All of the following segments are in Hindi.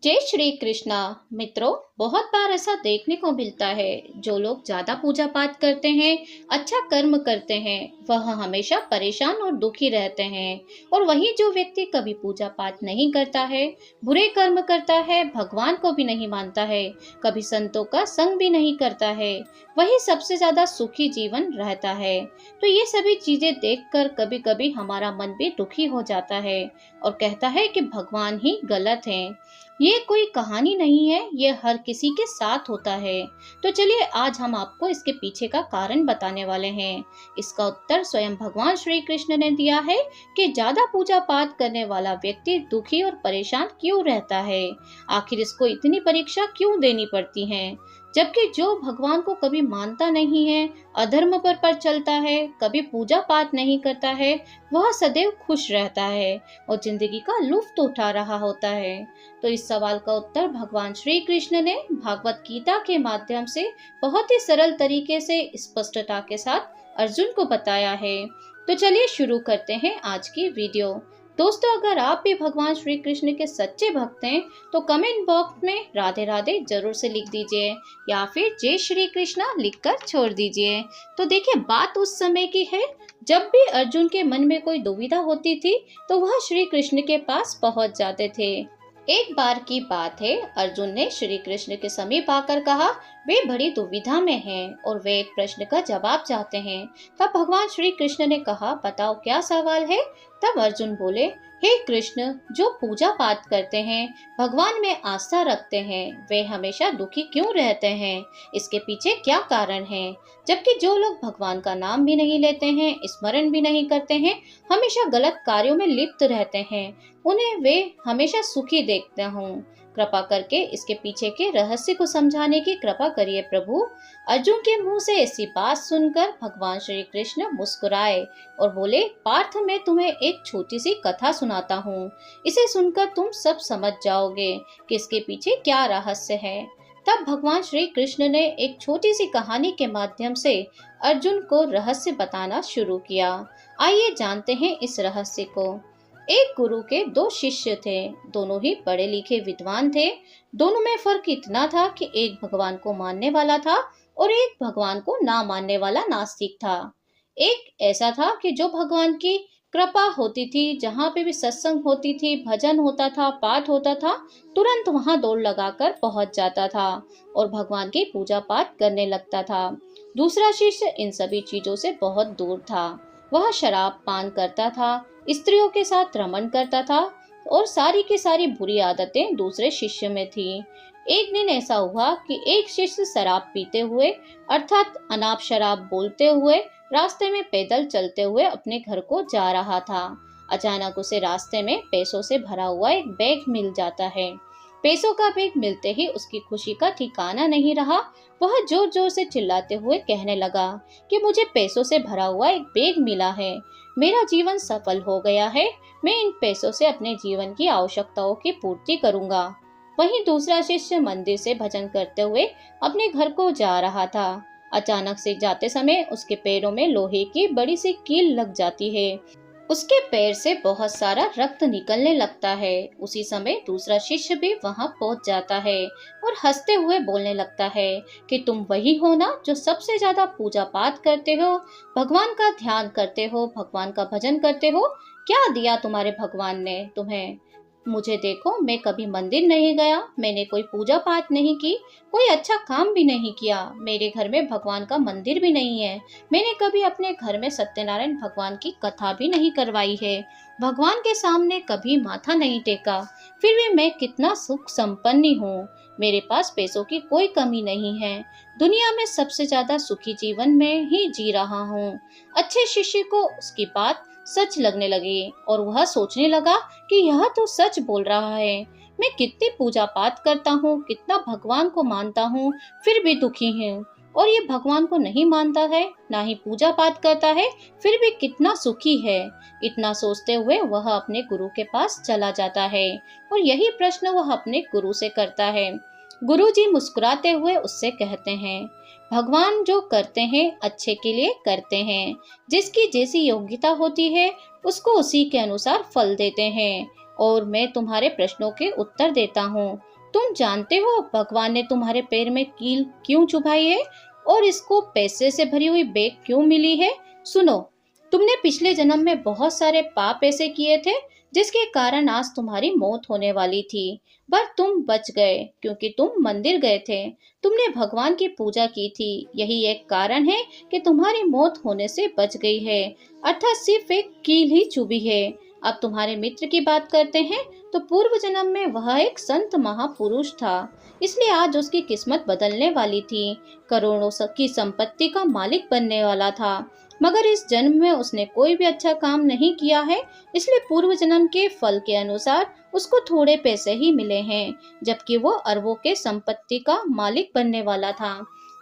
जय श्री कृष्णा। मित्रों, बहुत बार ऐसा देखने को मिलता है, जो लोग ज्यादा पूजा पाठ करते हैं, अच्छा कर्म करते हैं, वह हमेशा परेशान और दुखी रहते हैं। और वही जो व्यक्ति कभी पूजा पाठ नहीं करता है, बुरे कर्म करता है, भगवान को भी नहीं मानता है, कभी संतों का संग भी नहीं करता है, वही सबसे ज्यादा सुखी जीवन रहता है। तो ये सभी चीजें देखकर कभी कभी हमारा मन भी दुखी हो जाता है और कहता है कि भगवान ही गलत हैं। ये कोई कहानी नहीं है, ये हर किसी के साथ होता है। तो चलिए आज हम आपको इसके पीछे का कारण बताने वाले हैं। इसका उत्तर स्वयं भगवान श्री कृष्ण ने दिया है कि ज्यादा पूजा पाठ करने वाला व्यक्ति दुखी और परेशान क्यों रहता है। आखिर इसको इतनी परीक्षा क्यों देनी पड़ती है, जबकि जो भगवान को कभी मानता नहीं है, अधर्म पर चलता है, कभी पूजा पाठ नहीं करता है, वह सदैव खुश रहता है और जिंदगी का लुत्फ उठा रहा होता है। तो इस सवाल का उत्तर भगवान श्री कृष्ण ने भागवत गीता के माध्यम से बहुत ही सरल तरीके से स्पष्टता के साथ अर्जुन को बताया है। तो चलिए शुरू करते हैं आज की वीडियो। दोस्तों, अगर आप भी भगवान श्री कृष्ण के सच्चे भक्त हैं तो कमेंट बॉक्स में राधे राधे जरूर से लिख दीजिए या फिर जय श्री कृष्णा लिखकर छोड़ दीजिए। तो देखिए, बात उस समय की है जब भी अर्जुन के मन में कोई दुविधा होती थी तो वह श्री कृष्ण के पास पहुंच जाते थे। एक बार की बात है, अर्जुन ने श्री कृष्ण के समीप आकर कहा, वे बड़ी दुविधा में हैं और वे एक प्रश्न का जवाब चाहते हैं। तब भगवान श्री कृष्ण ने कहा, बताओ क्या सवाल है। तब अर्जुन बोले, हे कृष्ण, जो पूजा पाठ करते हैं, भगवान में आस्था रखते हैं, वे हमेशा दुखी क्यों रहते हैं, इसके पीछे क्या कारण है। जबकि जो लोग भगवान का नाम भी नहीं लेते हैं, स्मरण भी नहीं करते हैं, हमेशा गलत कार्यों में लिप्त रहते हैं, उन्हें वे हमेशा सुखी देखते हूँ। कृपा करके इसके पीछे के रहस्य को समझाने की कृपा करिए प्रभु। अर्जुन के मुंह से ऐसी बात सुनकर भगवान श्री कृष्ण मुस्कुराए और बोले, पार्थ, मैं तुम्हें एक छोटी सी कथा सुनाता हूँ। इसे सुनकर तुम सब समझ जाओगे कि इसके पीछे क्या रहस्य है। तब भगवान श्री कृष्ण ने एक छोटी सी कहानी के माध्यम से अर्जुन को रहस्य बताना शुरू किया। आइए जानते हैं इस रहस्य को। एक गुरु के दो शिष्य थे, दोनों ही पढ़े लिखे विद्वान थे। दोनों में फर्क इतना था कि एक भगवान को मानने वाला था और एक भगवान को ना मानने वाला नास्तिक था। एक ऐसा था कि जो भगवान की कृपा होती थी, जहाँ पे भी सत्संग होती थी, भजन होता था, पाठ होता था, तुरंत वहां दौड़ लगाकर पहुंच जाता था और भगवान की पूजा पाठ करने लगता था। दूसरा शिष्य इन सभी चीजों से बहुत दूर था। वह शराब पान करता था, स्त्रियों के साथ रमण करता था और सारी की सारी बुरी आदतें दूसरे शिष्य में थी। एक दिन ऐसा हुआ कि एक शिष्य शराब पीते हुए, अर्थात अनाप शराब बोलते हुए, रास्ते में पैदल चलते हुए अपने घर को जा रहा था। अचानक उसे रास्ते में पैसों से भरा हुआ एक बैग मिल जाता है। पैसों का बैग मिलते ही उसकी खुशी का ठिकाना नहीं रहा। वह जोर जोर से चिल्लाते हुए कहने लगा कि मुझे पैसों से भरा हुआ एक बैग मिला है, मेरा जीवन सफल हो गया है, मैं इन पैसों से अपने जीवन की आवश्यकताओं की पूर्ति करूंगा। वहीं दूसरा शिष्य मंदिर से भजन करते हुए अपने घर को जा रहा था। अचानक से जाते समय उसके पैरों में लोहे की बड़ी सी कील लग जाती है। उसके पैर से बहुत सारा रक्त निकलने लगता है। उसी समय दूसरा शिष्य भी वहां पहुंच जाता है और हंसते हुए बोलने लगता है कि तुम वही हो ना जो सबसे ज्यादा पूजा पाठ करते हो, भगवान का ध्यान करते हो, भगवान का भजन करते हो। क्या दिया तुम्हारे भगवान ने तुम्हें। मुझे देखो, मैं कभी मंदिर नहीं गया, मैंने कोई पूजा पाठ नहीं की, कोई अच्छा काम भी नहीं किया, मेरे घर में भगवान का मंदिर भी नहीं है, मैंने कभी अपने घर में सत्यनारायण भगवान की कथा भी नहीं करवाई है, भगवान के सामने कभी माथा नहीं टेका, फिर भी मैं कितना सुख संपन्न हूँ। मेरे पास पैसों की कोई कमी नहीं है, दुनिया में सबसे ज्यादा सुखी जीवन में ही जी रहा हूँ। अच्छे शिष्य को उसकी बात सच लगने लगी और वह सोचने लगा कि यह तो सच बोल रहा है। मैं कितनी पूजा पाठ करता हूँ, कितना भगवान को मानता हूँ, फिर भी दुखी हूँ। और ये भगवान को नहीं मानता है, ना ही पूजा पाठ करता है, फिर भी कितना सुखी है। इतना सोचते हुए वह अपने गुरु के पास चला जाता है और यही प्रश्न वह अपने गुरु से करता है। गुरुजी मुस्कुराते हुए उससे कहते हैं, भगवान जो करते हैं अच्छे के लिए करते हैं, जिसकी जैसी योग्यता होती है उसको उसी के अनुसार फल देते हैं। और मैं तुम्हारे प्रश्नों के उत्तर देता हूँ। तुम जानते हो भगवान ने तुम्हारे पैर में कील क्यों चुभाई है और इसको पैसे से भरी हुई बैग क्यों मिली है? सुनो, तुमने पिछले जन्म में बहुत सारे पाप ऐसे किए थे जिसके कारण आज तुम्हारी मौत होने वाली थी, पर तुम बच गए क्योंकि तुम मंदिर गए थे। तुमने भगवान की पूजा की थी, यही एक कारण है कि तुम्हारी मौत होने से बच गई है, अर्थात सिर्फ एक कील ही चुभी है। अब तुम्हारे मित्र की बात करते हैं तो पूर्व जन्म में वह एक संत महापुरुष था, इसलिए आज उसकी किस्मत बदलने वाली थी। करोड़ों की संपत्ति का मालिक बनने वाला था, मगर इस जन्म में उसने कोई भी अच्छा काम नहीं किया है, इसलिए पूर्व जन्म के फल के अनुसार उसको थोड़े पैसे ही मिले हैं, जबकि वो अरबों के संपत्ति का मालिक बनने वाला था।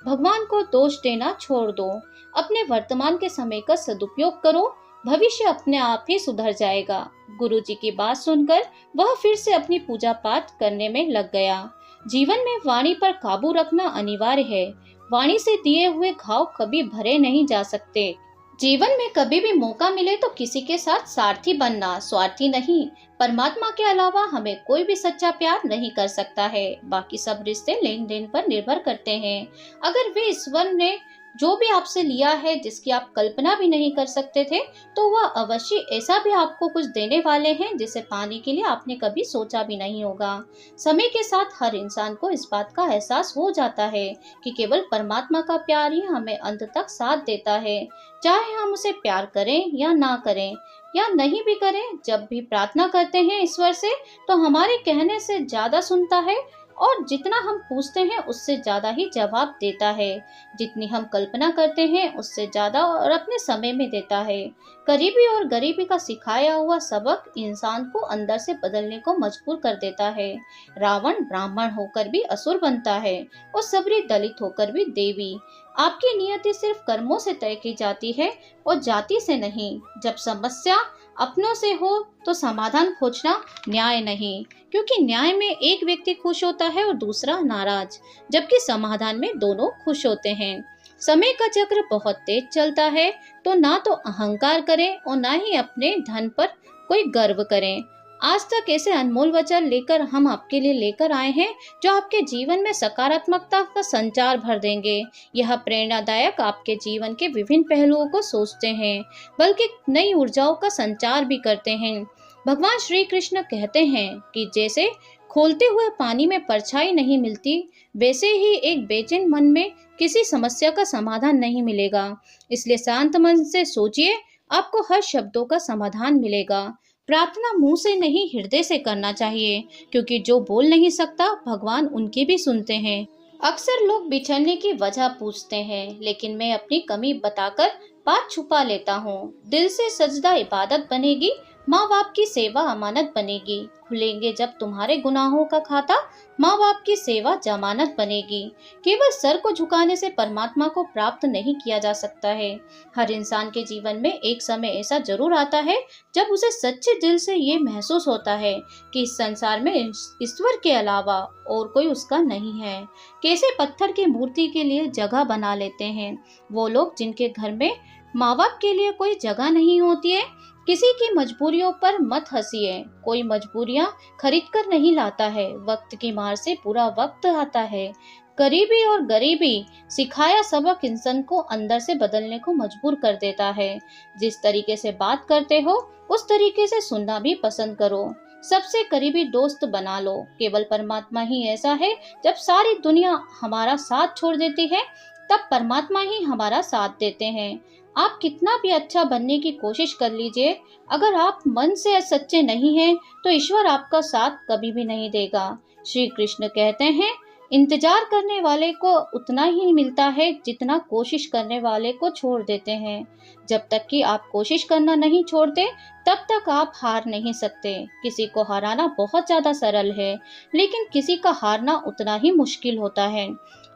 भगवान को दोष देना छोड़ दो, अपने वर्तमान के समय का सदुपयोग करो, भविष्य अपने आप ही सुधर जाएगा। गुरुजी की बात सुनकर वह फिर से अपनी पूजा पाठ करने में लग गया। जीवन में वाणी पर काबू रखना अनिवार्य है। वाणी से दिए हुए घाव कभी भरे नहीं जा सकते। जीवन में कभी भी मौका मिले तो किसी के साथ सारथी बनना, स्वार्थी नहीं। परमात्मा के अलावा हमें कोई भी सच्चा प्यार नहीं कर सकता है। बाकी सब रिश्ते लेन देन पर निर्भर करते हैं। अगर वे ईश्वर ने जो भी आपसे लिया है जिसकी आप कल्पना भी नहीं कर सकते थे, तो वह अवश्य ऐसा भी आपको कुछ देने वाले हैं जिसे पाने के लिए आपने कभी सोचा भी नहीं होगा। समय के साथ हर इंसान को इस बात का एहसास हो जाता है कि केवल परमात्मा का प्यार ही हमें अंत तक साथ देता है, चाहे हम उसे प्यार करें या ना करें या नहीं भी करें। जब भी प्रार्थना करते हैं ईश्वर से तो हमारे कहने से ज्यादा सुनता है और जितना हम पूछते हैं उससे ज्यादा ही जवाब देता है। जितनी हम कल्पना करते हैं उससे ज्यादा और अपने समय में देता है। करीबी और गरीबी का सिखाया हुआ सबक इंसान को अंदर से बदलने को मजबूर कर देता है। रावण ब्राह्मण होकर भी असुर बनता है और सबरी दलित होकर भी देवी। आपकी नियति सिर्फ कर्मों से तय की जाती है और जाति से नहीं। जब समस्या अपनों से हो तो समाधान खोजना न्याय नहीं, क्योंकि न्याय में एक व्यक्ति खुश होता है और दूसरा नाराज, जबकि समाधान में दोनों खुश होते हैं। समय का चक्र बहुत तेज चलता है, तो ना तो अहंकार करें और ना ही अपने धन पर कोई गर्व करें। आज तक ऐसे अनमोल वचन लेकर हम आपके लिए लेकर आए हैं जो आपके जीवन में सकारात्मकता का संचार भर देंगे। यह प्रेरणादायक आपके जीवन के विभिन्न पहलुओं को सोचते हैं, बल्कि नई ऊर्जाओं का संचार भी करते हैं। भगवान श्री कृष्ण कहते हैं कि जैसे खोलते हुए पानी में परछाई नहीं मिलती, वैसे ही एक बेचैन मन में किसी समस्या का समाधान नहीं मिलेगा। इसलिए शांत मन से सोचिए, आपको हर शब्दों का समाधान मिलेगा। प्रार्थना मुंह से नहीं हृदय से करना चाहिए, क्योंकि जो बोल नहीं सकता भगवान उनकी भी सुनते हैं। अक्सर लोग बिछड़ने की वजह पूछते हैं, लेकिन मैं अपनी कमी बताकर बात छुपा लेता हूँ। दिल से सजदा इबादत बनेगी, माँ बाप की सेवा अमानत बनेगी। खुलेंगे जब तुम्हारे गुनाहों का खाता, माँ बाप की सेवा जमानत बनेगी। केवल सर को झुकाने से परमात्मा को प्राप्त नहीं किया जा सकता है। हर इंसान के जीवन में एक समय ऐसा जरूर आता है जब उसे सच्चे दिल से ये महसूस होता है कि इस संसार में ईश्वर के अलावा और कोई उसका नहीं है। कैसे पत्थर की मूर्ति के लिए जगह बना लेते हैं वो लोग जिनके घर में माँ बाप के लिए कोई जगह नहीं होती है। किसी की मजबूरियों पर मत हंसिए, कोई मजबूरियां खरीद कर नहीं लाता है, वक्त की मार से पूरा वक्त आता है। करीबी और गरीबी सिखाया सबक इंसान को अंदर से बदलने को मजबूर कर देता है। जिस तरीके से बात करते हो उस तरीके से सुनना भी पसंद करो। सबसे करीबी दोस्त बना लो। केवल परमात्मा ही ऐसा है, जब सारी दुनिया हमारा साथ छोड़ देती है तब परमात्मा ही हमारा साथ देते हैं। आप कितना भी अच्छा बनने की कोशिश कर लीजिए, अगर आप मन से सच्चे नहीं हैं तो ईश्वर आपका साथ कभी भी नहीं देगा। श्री कृष्ण कहते हैं, इंतजार करने वाले को उतना ही मिलता है जितना कोशिश करने वाले को छोड़ देते हैं। जब तक कि आप कोशिश करना नहीं छोड़ते तब तक आप हार नहीं सकते। किसी को हराना बहुत ज्यादा सरल है, लेकिन किसी का हारना उतना ही मुश्किल होता है।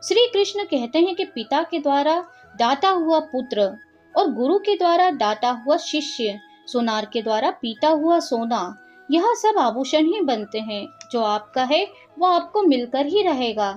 श्री कृष्ण कहते हैं कि पिता के द्वारा दाता हुआ पुत्र और गुरु के द्वारा दाता हुआ शिष्य, सोनार के द्वारा पीता हुआ सोना, यह सब आभूषण ही बनते हैं। जो आपका है वो आपको मिलकर ही रहेगा,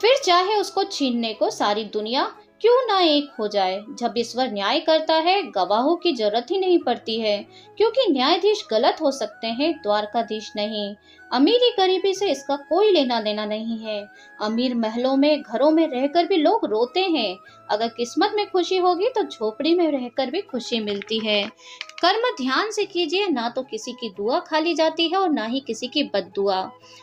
फिर चाहे उसको छीनने को सारी दुनिया क्यों ना एक हो जाए। जब ईश्वर न्याय करता है, गवाहों की जरूरत ही नहीं पड़ती है, क्योंकि न्यायाधीश गलत हो सकते हैं, द्वारकाधीश नहीं। अमीरी गरीबी से इसका कोई लेना देना नहीं है। अमीर महलों में, घरों में रहकर भी लोग रोते हैं। अगर किस्मत में खुशी होगी तो झोपड़ी में रहकर भी खुशी मिलती है। कर्म ध्यान से कीजिए, ना तो किसी की दुआ खाली जाती है और ना ही किसी की बद्दुआ,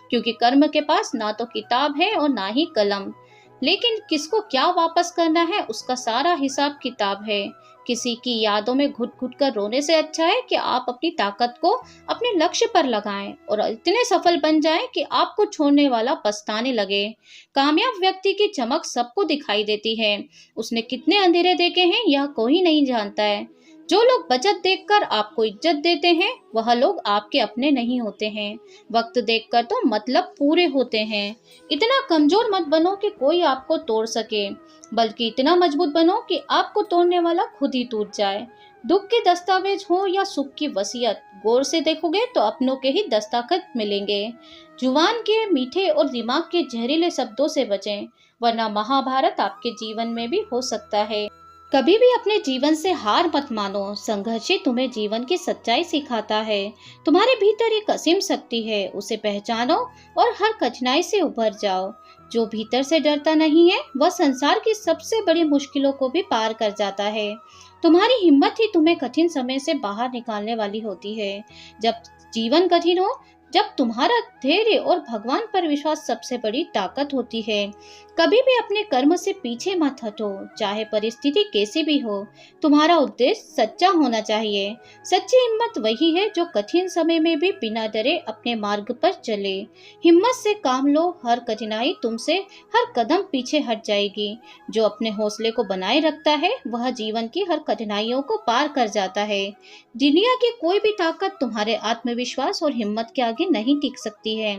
क्योंकि कर्म के पास ना तो किताब है और ना ही कलम, लेकिन किसको क्या वापस करना है उसका सारा हिसाब किताब है। किसी की यादों में घुट घुट कर रोने से अच्छा है कि आप अपनी ताकत को अपने लक्ष्य पर लगाएं और इतने सफल बन जाएं कि आपको छोड़ने वाला पछताने लगे। कामयाब व्यक्ति की चमक सबको दिखाई देती है। उसने कितने अंधेरे देखे हैं यह कोई नहीं जानता है। जो लोग बचत देखकर आपको इज्जत देते हैं, वह लोग आपके अपने नहीं होते हैं। वक्त देखकर तो मतलब पूरे होते हैं। इतना कमजोर मत बनो कि कोई आपको तोड़ सके, बल्कि इतना मजबूत बनो कि आपको तोड़ने वाला खुद ही टूट जाए। दुख के दस्तावेज हो या सुख की वसीयत, गौर से देखोगे तो अपनों के ही दस्तखत मिलेंगे। जुबान के मीठे और दिमाग के जहरीले शब्दों से बचें, वरना महाभारत आपके जीवन में भी हो सकता है। कभी भी अपने जीवन से हार मत मानो। संघर्ष ही तुम्हें जीवन की सच्चाई सिखाता है। तुम्हारे भीतर एक असीम शक्ति है, उसे पहचानो और हर कठिनाई से उभर जाओ। जो भीतर से डरता नहीं है, वह संसार की सबसे बड़ी मुश्किलों को भी पार कर जाता है। तुम्हारी हिम्मत ही तुम्हें कठिन समय से बाहर निकालने वाली होती है। जब जीवन कठिन हो, जब तुम्हारा धैर्य और भगवान पर विश्वास सबसे बड़ी ताकत होती है। कभी भी अपने कर्म से पीछे मत हटो, चाहे परिस्थिति कैसी भी हो। तुम्हारा उद्देश्य सच्चा होना चाहिए। सच्ची हिम्मत वही है जो कठिन समय में भी बिना डरे अपने मार्ग पर चले। हिम्मत से काम लो, हर कठिनाई तुमसे हर कदम पीछे हट जाएगी। जो अपने हौसले को बनाए रखता है, वह जीवन की हर कठिनाइयों को पार कर जाता है। दुनिया की कोई भी ताकत तुम्हारे आत्मविश्वास और हिम्मत के आगे नहीं टिक सकती है।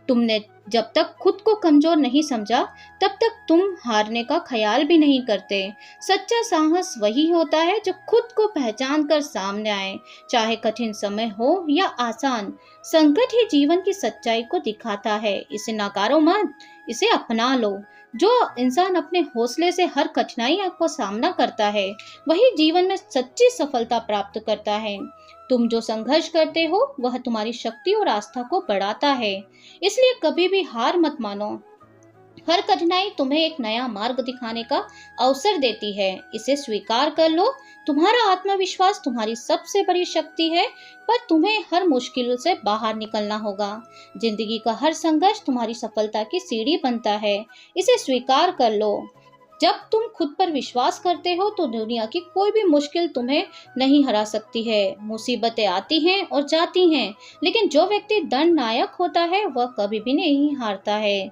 तुमने जब तक खुद को कमजोर नहीं समझा, तब तक तुम हारने का ख्याल भी नहीं करते। सच्चा साहस वही होता है जो खुद को पहचान कर सामने आए, चाहे कठिन समय हो या आसान। संकट ही जीवन की सच्चाई को दिखाता है। इसे नकारो मत, इसे अपना लो। जो इंसान अपने हौसले से हर कठिनाई को सामना करता है, वही जीवन में सच्ची सफलता प्राप्त करता है। तुम जो संघर्ष करते हो, वह तुम्हारी शक्ति और आस्था को बढ़ाता है। इसलिए कभी भी हार मत मानो। हर कठिनाई तुम्हें एक नया मार्ग दिखाने का अवसर देती है। इसे स्वीकार कर लो। तुम्हारा आत्मविश्वास तुम्हारी सबसे बड़ी शक्ति है, पर तुम्हें हर मुश्किल से बाहर निकलना होगा। जिंदगी का हर संघर्ष तुम्हारी सफलता की सीढ़ी बनता है। इसे स्वीकार कर लो। जब तुम खुद पर विश्वास करते हो, तो दुनिया की कोई भी मुश्किल तुम्हें नहीं हरा सकती है। मुसीबतें आती हैं और जाती हैं, लेकिन जो व्यक्ति दृढ़ नायक होता है, वह कभी भी नहीं हारता है।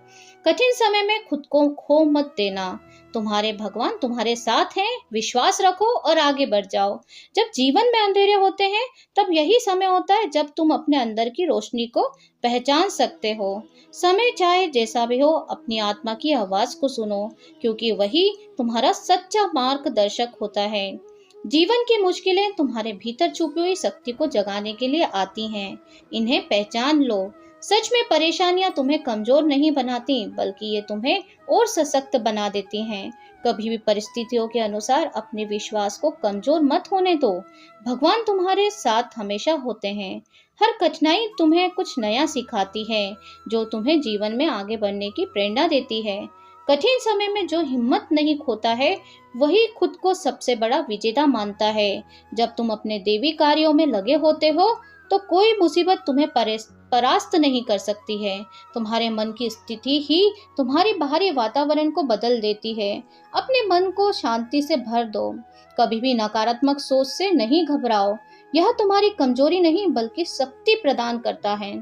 कठिन समय में खुद को खो मत देना। तुम्हारे भगवान तुम्हारे साथ हैं। विश्वास रखो और आगे बढ़ जाओ। जब जीवन में अंधेरे होते हैं, तब यही समय होता है जब तुम अपने अंदर की रोशनी को पहचान सकते हो। समय चाहे जैसा भी हो, अपनी आत्मा की आवाज को सुनो, क्योंकि वही तुम्हारा सच्चा मार्गदर्शक होता है। जीवन की मुश्किलें तुम्हारे भीतर छुपी हुई शक्ति को जगाने के लिए आती हैं। इन्हें पहचान लो। सच में परेशानियां तुम्हें कमजोर नहीं बनाती, बल्कि ये तुम्हें और सशक्त बना देती हैं। कभी भी परिस्थितियों के अनुसार अपने विश्वास को कमजोर मत होने दो। भगवान तुम्हारे साथ हमेशा होते हैं। हर कठिनाई तुम्हें कुछ नया सिखाती है, जो तुम्हें जीवन में आगे बढ़ने की प्रेरणा देती है। कठिन समय में जो हिम्मत नहीं खोता है, वही खुद को सबसे बड़ा विजेता मानता है। जब तुम अपने देवी कार्यों में लगे होते हो, तो कोई मुसीबत तुम्हें परास्त नहीं कर सकती है। तुम्हारे मन की स्थिति ही तुम्हारे बाहरी वातावरण को बदल देती है। अपने मन को शांति से भर दो। कभी भी नकारात्मक सोच से नहीं घबराओ। यह तुम्हारी कमजोरी नहीं, बल्कि शक्ति प्रदान करता है।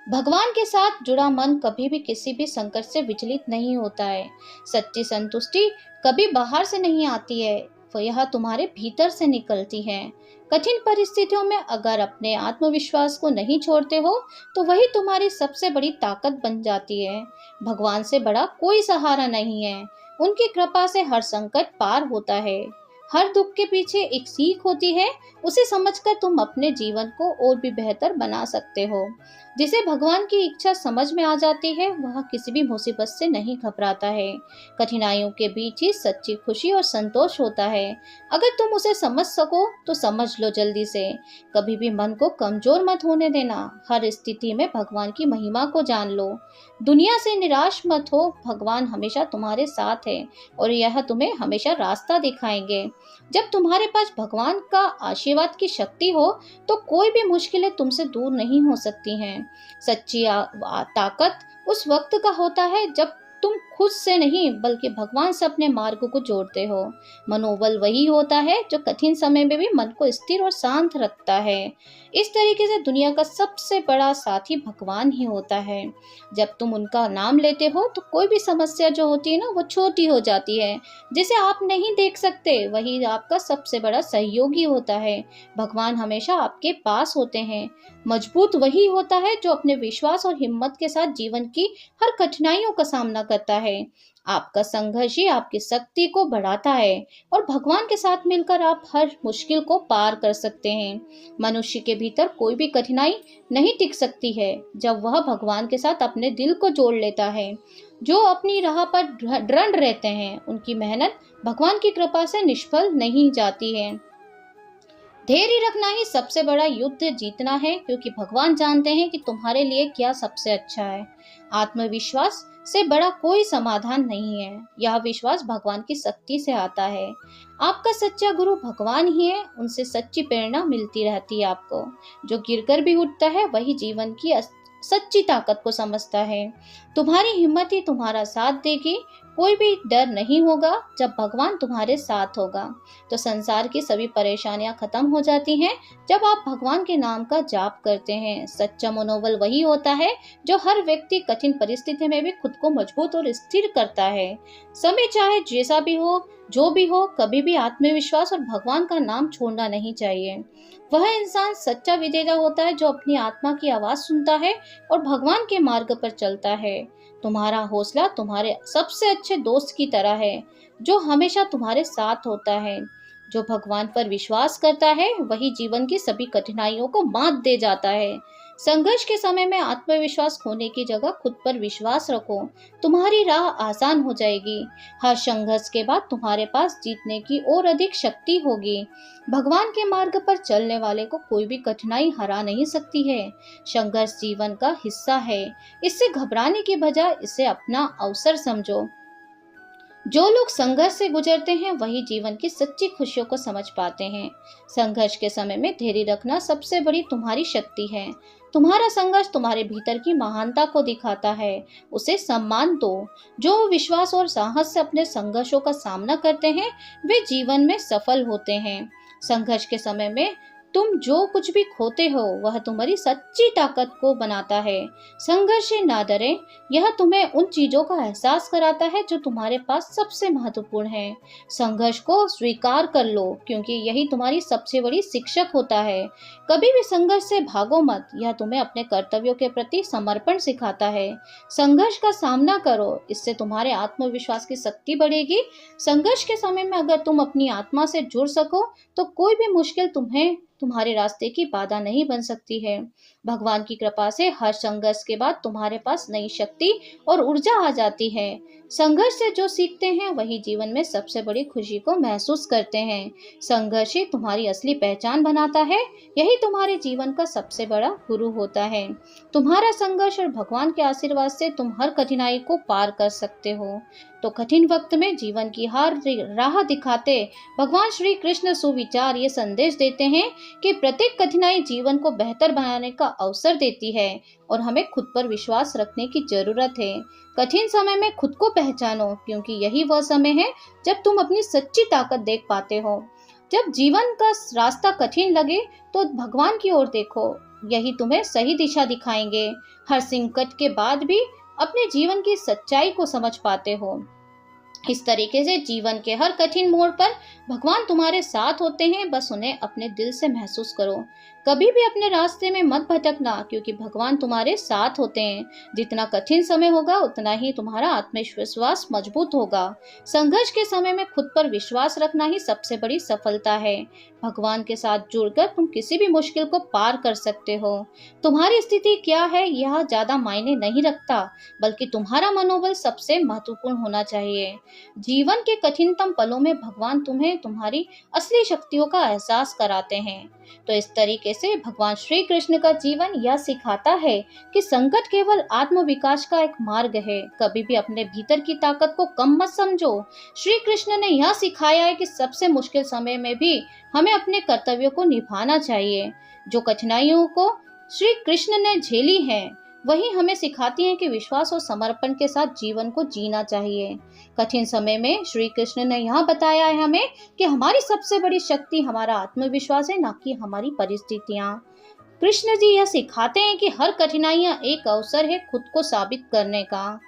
भगवान के साथ जुड़ा मन कभी भी किसी भी संकट से विचलित नहीं होता है। सच्ची संतुष्टि कभी बाहर से नहीं आती है, वह यह तुम्हारे भीतर से निकलती है। कठिन परिस्थितियों में अगर अपने आत्मविश्वास को नहीं छोड़ते हो, तो वही तुम्हारी सबसे बड़ी ताकत बन जाती है। भगवान से बड़ा कोई सहारा नहीं है। उनकी कृपा से हर संकट पार होता है। हर दुख के पीछे एक सीख होती है। उसे समझकर तुम अपने जीवन को और भी बेहतर बना सकते हो। जिसे भगवान की इच्छा समझ में आ जाती है वह किसी भी मुसीबत से नहीं घबराता है। कठिनाइयों के बीच ही सच्ची खुशी और संतोष होता है। अगर तुम उसे समझ सको तो समझ लो जल्दी से। कभी भी मन को कमजोर मत होने देना। हर स्थिति में भगवान की महिमा को जान लो। दुनिया से निराश मत हो, भगवान हमेशा तुम्हारे साथ है और यह तुम्हें हमेशा रास्ता दिखाएंगे। जब तुम्हारे पास भगवान का आशीर्वाद की शक्ति हो तो कोई भी मुश्किलें तुमसे दूर नहीं हो सकती हैं। सच्ची ताकत उस वक्त का होता है जब तुम खुद से नहीं बल्कि भगवान से अपने मार्ग को जोड़ते हो। मनोबल वही होता है जो कठिन समय में भी मन को स्थिर और शांत रखता है। इस तरीके से दुनिया का सबसे बड़ा साथी भगवान ही होता है। जब तुम उनका नाम लेते हो तो कोई भी समस्या जो होती है ना वो छोटी हो जाती है। जिसे आप नहीं देख सकते वही आपका सबसे बड़ा सहयोगी होता है। भगवान हमेशा आपके पास होते हैं। मजबूत वही होता है जो अपने विश्वास और हिम्मत के साथ जीवन की हर कठिनाइयों का सामना करता है। आपका संघर्ष ही आपकी शक्ति को बढ़ाता है और भगवान के साथ मिलकर आप हर मुश्किल को पार कर सकते हैं। मनुष्य के भीतर कोई भी कठिनाई नहीं टिक सकती है जब वह भगवान के साथ अपने दिल को जोड़ लेता है। जो अपनी राह पर दृढ़ रहते हैं उनकी मेहनत भगवान की कृपा से निष्फल नहीं जाती है। धैर्य रखना ही सबसे बड़ा युद्ध जीतना है, क्योंकि भगवान जानते हैं कि तुम्हारे लिए क्या सबसे अच्छा है। आत्मविश्वास से बड़ा कोई समाधान नहीं है। यह विश्वास भगवान की शक्ति से आता है। आपका सच्चा गुरु भगवान ही है। उनसे सच्ची प्रेरणा मिलती रहती है आपको। जो गिरकर भी उठता है वही जीवन की सच्ची ताकत को समझता है। तुम्हारी हिम्मत ही तुम्हारा साथ देगी। कोई भी डर नहीं होगा जब भगवान तुम्हारे साथ होगा। तो संसार की सभी परेशानियां खत्म हो जाती हैं जब आप भगवान के नाम का जाप करते हैं। सच्चा मनोबल वही होता है जो हर व्यक्ति कठिन परिस्थिति में भी खुद को मजबूत और स्थिर करता है। समय चाहे जैसा भी हो, जो भी हो, कभी भी आत्मविश्वास और भगवान का नाम छोड़ना नहीं चाहिए। वह इंसान सच्चा विजेता होता है जो अपनी आत्मा की आवाज सुनता है और भगवान के मार्ग पर चलता है। तुम्हारा हौसला तुम्हारे सबसे अच्छे दोस्त की तरह है जो हमेशा तुम्हारे साथ होता है। जो भगवान पर विश्वास करता है वही जीवन की सभी कठिनाइयों को मात दे जाता है। संघर्ष के समय में आत्मविश्वास खोने की जगह खुद पर विश्वास रखो। तुम्हारी राह आसान हो जाएगी। हर संघर्ष के बाद तुम्हारे पास जीतने की और अधिक शक्ति होगी। भगवान के मार्ग पर चलने वाले को कोई भी कठिनाई हरा नहीं सकती है। संघर्ष जीवन का हिस्सा है। इससे घबराने की बजाय इसे अपना अवसर समझो। जो लोग संघर्ष से गुजरते हैं वही जीवन की सच्ची खुशियों को समझ पाते हैं। संघर्ष के समय में धैर्य रखना सबसे बड़ी तुम्हारी शक्ति है। तुम्हारा संघर्ष तुम्हारे भीतर की महानता को दिखाता है। उसे सम्मान दो। जो विश्वास और साहस से अपने संघर्षों का सामना करते हैं वे जीवन में सफल होते हैं। संघर्ष के समय में तुम जो कुछ भी खोते हो वह तुम्हारी सच्ची ताकत को बनाता है। संघर्ष से ना डरें। यह तुम्हें उन चीजों का एहसास कराता है जो तुम्हारे पास सबसे महत्वपूर्ण है। संघर्ष को स्वीकार कर लो क्योंकि यही तुम्हारी सबसे बड़ी शिक्षक होता है। कभी भी संघर्ष से भागो मत। यह तुम्हें अपने कर्तव्यों के प्रति समर्पण सिखाता है। संघर्ष का सामना करो। इससे तुम्हारे आत्मविश्वास की शक्ति बढ़ेगी। संघर्ष के समय में अगर तुम अपनी आत्मा से जुड़ सको तो कोई भी मुश्किल तुम्हारे रास्ते की बाधा नहीं बन सकती है। भगवान की कृपा से हर संघर्ष के बाद तुम्हारे पास नई शक्ति और ऊर्जा आ जाती है। संघर्ष से जो सीखते हैं वही जीवन में सबसे बड़ी खुशी को महसूस करते हैं। संघर्ष ही तुम्हारी असली पहचान बनाता है। यही तुम्हारे जीवन का सबसे बड़ा गुरु होता है। तुम्हारा संघर्ष और भगवान के आशीर्वाद से तुम हर कठिनाई को पार कर सकते हो। तो कठिन वक्त में जीवन की हर राह दिखाते भगवान श्री कृष्ण सुविचार ये संदेश देते हैं कि प्रत्येक कठिनाई जीवन को बेहतर बनाने का अवसर देती है और हमें खुद पर विश्वास रखने की जरूरत है। कठिन समय में खुद को पहचानो क्योंकि यही वह समय है जब तुम अपनी सच्ची ताकत देख पाते हो। जब जीवन का रास्ता कठिन लगे तो भगवान की ओर देखो। यही तुम्हें सही दिशा दिखाएंगे। हर संकट के बाद भी अपने जीवन की सच्चाई को समझ पाते हो। इस तरीके से जीवन के हर कठिन मोड़ पर भगवान तुम्हारे साथ होते हैं। बस उन्हें अपने दिल से महसूस करो। कभी भी अपने रास्ते में मत भटकना, क्योंकि भगवान तुम्हारे साथ होते हैं। जितना कठिन समय होगा उतना ही तुम्हारा आत्मविश्वास मजबूत होगा। संघर्ष के समय में खुद पर विश्वास रखना ही सबसे बड़ी सफलता है। भगवान के साथ जुड़कर तुम किसी भी मुश्किल को पार कर सकते हो। तुम्हारी स्थिति क्या है यह ज्यादा मायने नहीं रखता, बल्कि तुम्हारा मनोबल सबसे महत्वपूर्ण होना चाहिए। जीवन के कठिनतम पलों में भगवान तुम्हें तुम्हारी असली शक्तियों का एहसास कराते हैं। तो इस तरीके से भगवान श्री कृष्ण का जीवन यह सिखाता है कि संकट केवल आत्म विकास का एक मार्ग है। कभी भी अपने भीतर की ताकत को कम मत समझो। श्री कृष्ण ने यह सिखाया है कि सबसे मुश्किल समय में भी हमें अपने कर्तव्यों को निभाना चाहिए। जो कठिनाइयों को श्री कृष्ण ने झेली है, वही हमें सिखाती हैं कि विश्वास और समर्पण के साथ जीवन को जीना चाहिए। कठिन समय में श्री कृष्ण ने यह बताया है हमें कि हमारी सबसे बड़ी शक्ति हमारा आत्मविश्वास है, ना कि हमारी परिस्थितियां। कृष्ण जी यह सिखाते हैं कि हर कठिनाइयां एक अवसर है खुद को साबित करने का,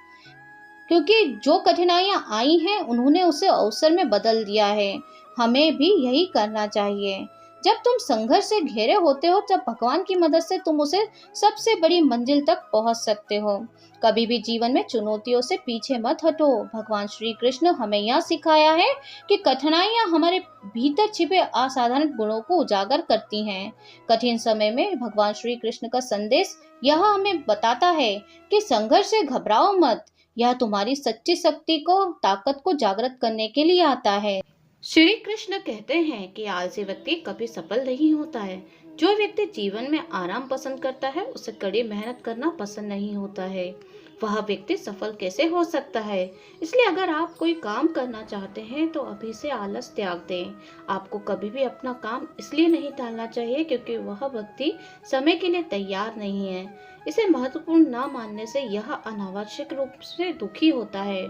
क्योंकि जो कठिनाइयां आई हैं उन्होंने उसे अवसर में बदल दिया है। हमें भी यही करना चाहिए। जब तुम संघर्ष से घिरे होते हो, तब भगवान की मदद से तुम उसे सबसे बड़ी मंजिल तक पहुंच सकते हो। कभी भी जीवन में चुनौतियों से पीछे मत हटो। भगवान श्री कृष्ण हमें यह सिखाया है कि कठिनाइयां हमारे भीतर छिपे असाधारण गुणों को उजागर करती हैं। कठिन समय में भगवान श्री कृष्ण का संदेश यह हमें बताता है कि संघर्ष से घबराओ मत। यह तुम्हारी सच्ची शक्ति को, ताकत को जागृत करने के लिए आता है। श्री कृष्ण कहते हैं कि आलसी व्यक्ति कभी सफल नहीं होता है। जो व्यक्ति जीवन में आराम पसंद करता है, उसे कड़ी मेहनत करना पसंद नहीं होता है। वह व्यक्ति सफल कैसे हो सकता है? इसलिए अगर आप कोई काम करना चाहते हैं तो अभी से आलस त्याग दें। आपको कभी भी अपना काम इसलिए नहीं टालना चाहिए क्योंकि वह व्यक्ति समय के लिए तैयार नहीं है। इसे महत्वपूर्ण न मानने से यह अनावश्यक रूप से दुखी होता है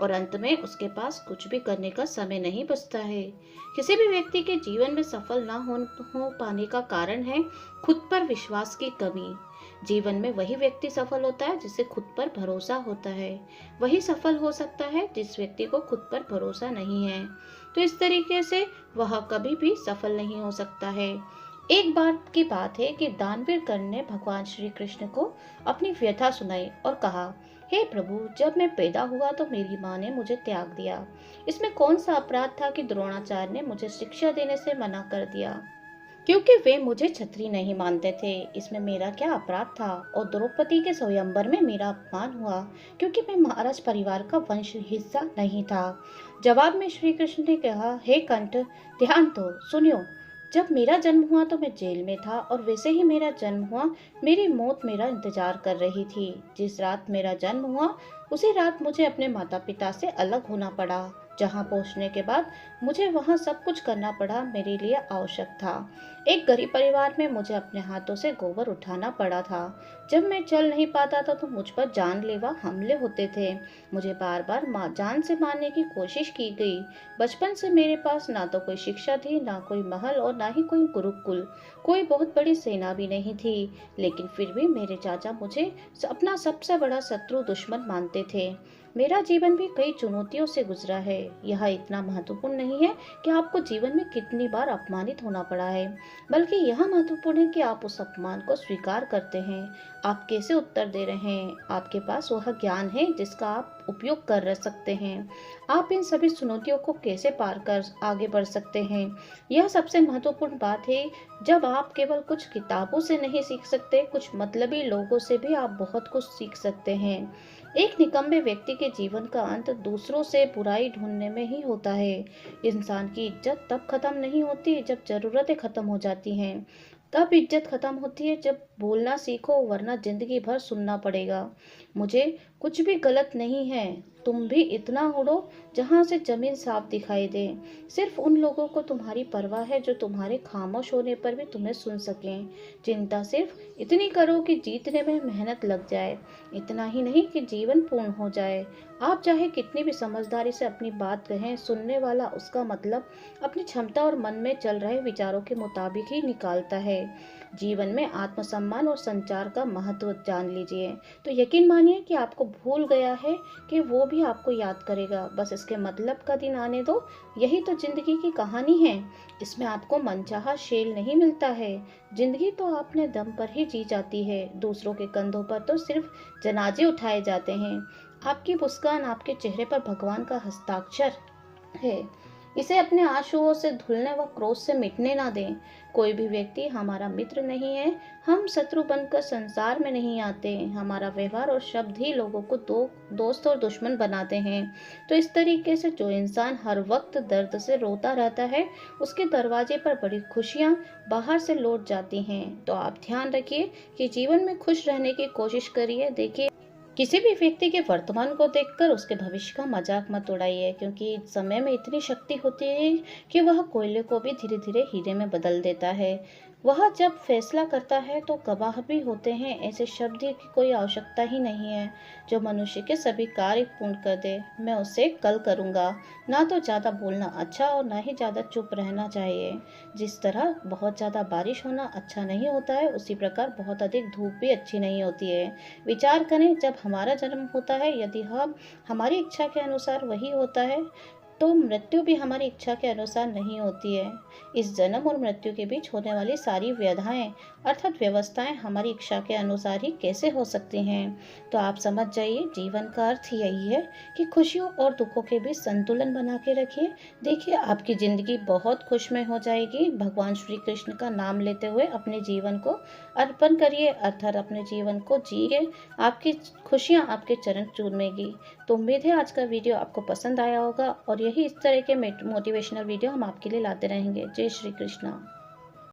और अंत में उसके पास कुछ भी करने का समय नहीं बचता है। किसी भी व्यक्ति के जीवन में सफल न हो पाने का कारण है खुद पर विश्वास की कमी। जीवन में वही व्यक्ति सफल होता है जिसे खुद पर भरोसा होता है। वही सफल हो सकता है जिस व्यक्ति को खुद पर भरोसा नहीं है। तो इस तरीके से वह कभी भी सफल नहीं हो सकता है। एक बार की बात है कि दानवीर कर्ण ने भगवान श्री कृष्ण को अपनी व्यथा सुनाई और कहा, हे प्रभु, जब मैं पैदा हुआ तो मेरी माँ ने मुझे त्याग दिया। इसमें कौन सा अपराध था कि द्रोणाचार्य ने मुझे शिक्षा देने से मना कर दिया, क्योंकि वे मुझे छत्री नहीं मानते थे। इसमें मेरा क्या अपराध था? और द्रौपदी के स्वयंवर में मेरा अपमान हुआ क्योंकि मैं महाराज परिवार का वंश हिस्सा नहीं था। जवाब में श्री कृष्ण ने कहा, हे कंठ, ध्यान दो, सुनियो। जब मेरा जन्म हुआ तो मैं जेल में था और वैसे ही मेरा जन्म हुआ मेरी मौत मेरा इंतजार कर रही थी। जिस रात मेरा जन्म हुआ उसी रात मुझे अपने माता पिता से अलग होना पड़ा। जहाँ पहुँचने के बाद मुझे वहाँ सब कुछ करना पड़ा मेरे लिए आवश्यक था। एक गरीब परिवार में मुझे अपने हाथों से गोबर उठाना पड़ा था। जब मैं चल नहीं पाता था तो मुझ पर जानलेवा हमले होते थे। मुझे बार बार जान से मारने की कोशिश की गई। बचपन से मेरे पास ना तो कोई शिक्षा थी, ना कोई महल और ना ही कोई गुरुकुल। कोई बहुत बड़ी सेना भी नहीं थी, लेकिन फिर भी मेरे चाचा मुझे अपना सबसे बड़ा शत्रु दुश्मन मानते थे। मेरा जीवन भी कई चुनौतियों से गुजरा है। यह इतना महत्वपूर्ण नहीं है कि आपको जीवन में कितनी बार अपमानित होना पड़ा है, बल्कि यह महत्वपूर्ण है कि आप उस अपमान को स्वीकार करते हैं। आप कैसे उत्तर दे रहे हैं? आपके पास वह ज्ञान है जिसका आप उपयोग कर सकते हैं। आप इन सभी चुनौतियों को कैसे पार कर आगे बढ़ सकते हैं, यह सबसे महत्वपूर्ण बात है। जब आप केवल कुछ किताबों से नहीं सीख सकते, कुछ मतलबी लोगों से भी आप बहुत कुछ सीख सकते हैं। एक निकम्मे व्यक्ति के जीवन का अंत दूसरों से बुराई ढूंढने में ही होता है। इंसान की इज्जत तब खत्म नहीं होती जब जरूरतें खत्म हो जाती हैं। तब इज्जत खत्म होती है जब बोलना सीखो, वरना जिंदगी भर सुनना पड़ेगा, मुझे कुछ भी गलत नहीं है। तुम भी इतना उड़ो जहां से जमीन साफ दिखाई दे। सिर्फ उन लोगों को तुम्हारी परवाह है जो तुम्हारे खामोश होने पर भी तुम्हें सुन सकें। चिंता सिर्फ इतनी करो कि जीतने में मेहनत लग जाए, इतना ही नहीं कि जीवन पूर्ण हो जाए। आप चाहे कितनी भी समझदारी से अपनी बात कहें, सुनने वाला उसका मतलब अपनी क्षमता और मन में चल रहे विचारों के मुताबिक ही निकालता है। जीवन में आत्मसम्मान और संचार का महत्व जान लीजिए। तो यकीन मानिए कि आपको भूल गया है कि वो भी आपको याद करेगा। बस इसके मतलब का दिन आने दो। यही तो जिंदगी की कहानी है। इसमें आपको मनचाहा शेल नहीं मिलता है। जिंदगी तो अपने दम पर ही जी जाती है। दूसरों के कंधों पर तो सिर्फ जनाजे उठाए जाते हैं। आपकी मुस्कान आपके चेहरे पर भगवान का हस्ताक्षर है। इसे अपने आंसुओं से धुलने व क्रोध से मिटने ना दें। कोई भी व्यक्ति हमारा मित्र नहीं है। हम शत्रु बनकर संसार में नहीं आते। हमारा व्यवहार और शब्द ही लोगों को दोस्त और दुश्मन बनाते हैं। तो इस तरीके से जो इंसान हर वक्त दर्द से रोता रहता है, उसके दरवाजे पर बड़ी खुशियां बाहर से लौट जाती हैं। तो आप ध्यान रखिए कि जीवन में खुश रहने की कोशिश करिए। देखिए, किसी भी व्यक्ति के वर्तमान को देखकर उसके भविष्य का मजाक मत उड़ाइए, क्योंकि समय में इतनी शक्ति होती है कि वह कोयले को भी धीरे धीरे हीरे में बदल देता है। वह जब फैसला करता है तो गवाह भी होते हैं। ऐसे शब्द की कोई आवश्यकता ही नहीं है जो मनुष्य के सभी कार्य पूर्ण कर दे। मैं उसे कल करूँगा। ना तो ज़्यादा बोलना अच्छा और ना ही ज़्यादा चुप रहना चाहिए। जिस तरह बहुत ज़्यादा बारिश होना अच्छा नहीं होता है, उसी प्रकार बहुत अधिक धूप भी अच्छी नहीं होती है। विचार करें, जब हमारा जन्म होता है, यदि हम हमारी इच्छा के अनुसार वही होता है, तो मृत्यु भी हमारी इच्छा के अनुसार नहीं होती है। इस जन्म और मृत्यु के बीच होने वाली सारी व्यधाएं अर्थात व्यवस्थाएं हमारी इच्छा के अनुसार ही कैसे हो सकती हैं। तो आप समझ जाइए, जीवन का अर्थ यही है कि खुशियों और दुखों के बीच संतुलन बना के रखिए। देखिए, आपकी जिंदगी बहुत खुशमय हो जाएगी। भगवान श्री कृष्ण का नाम लेते हुए अपने जीवन को अर्पण करिए, अर्थात अपने जीवन को जिए। आपकी खुशियाँ आपके चरण चूमेगी। तो उम्मीद है आज का वीडियो आपको पसंद आया होगा और यही इस तरह के मोटिवेशनल वीडियो हम आपके लिए लाते रहेंगे। जय श्री कृष्णा।